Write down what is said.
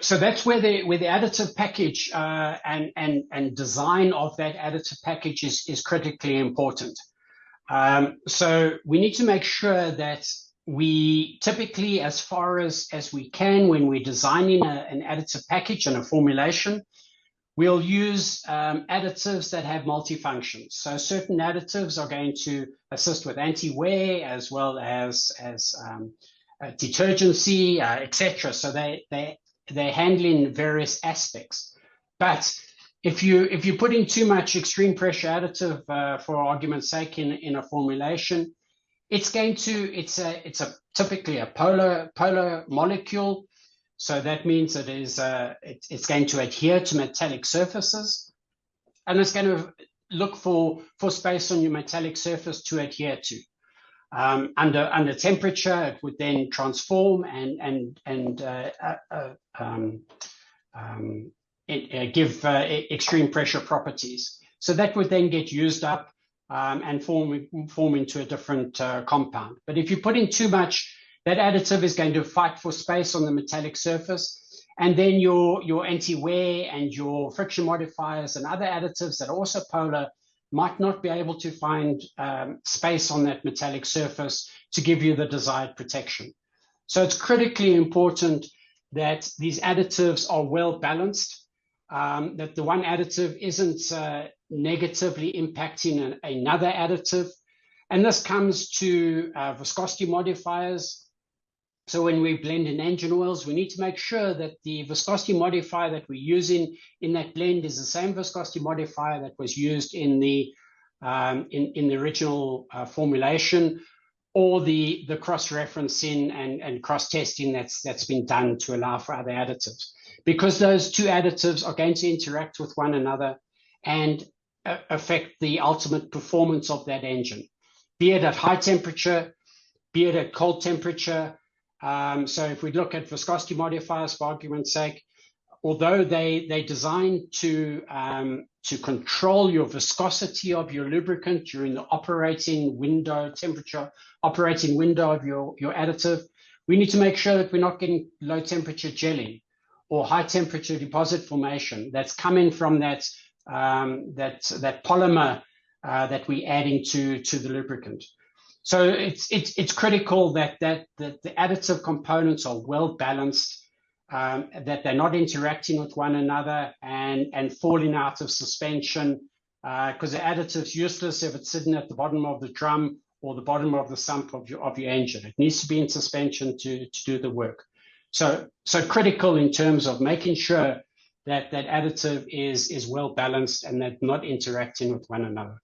so that's where the additive package and design of that additive package is critically important. So we need to make sure that we typically, as far as we can, when we're designing an additive package and a formulation, we'll use additives that have multifunctions. So certain additives are going to assist with anti-wear as well as detergency, etc. So they're handling various aspects. But if you put in too much extreme pressure additive, for argument's sake, in a formulation, it's typically a polar molecule. So that means it's going to adhere to metallic surfaces, and it's going to look for space on your metallic surface to adhere to. Under temperature, it would then transform and give extreme pressure properties. So that would then get used up and form into a different compound. But if you put in too much, that additive is going to fight for space on the metallic surface, and then your anti-wear and your friction modifiers and other additives that are also polar might not be able to find space on that metallic surface to give you the desired protection. So it's critically important that these additives are well balanced, that the one additive isn't negatively impacting another additive. And this comes to viscosity modifiers. So when we blend in engine oils, we need to make sure that the viscosity modifier that we're using in that blend is the same viscosity modifier that was used in the original formulation, or the cross-referencing and cross-testing that's been done to allow for other additives. Because those two additives are going to interact with one another and affect the ultimate performance of that engine, be it at high temperature, be it at cold temperature. So if we look at viscosity modifiers, for argument's sake, although they're designed to control your viscosity of your lubricant during the operating window, temperature operating window of your additive, we need to make sure that we're not getting low temperature gelling or high temperature deposit formation that's coming from that polymer that we're adding to the lubricant. So it's critical that the additive components are well balanced, that they're not interacting with one another and falling out of suspension, because the additive's useless if it's sitting at the bottom of the drum or the bottom of the sump of your engine. It needs to be in suspension to do the work. So critical in terms of making sure that additive is well balanced and that not interacting with one another.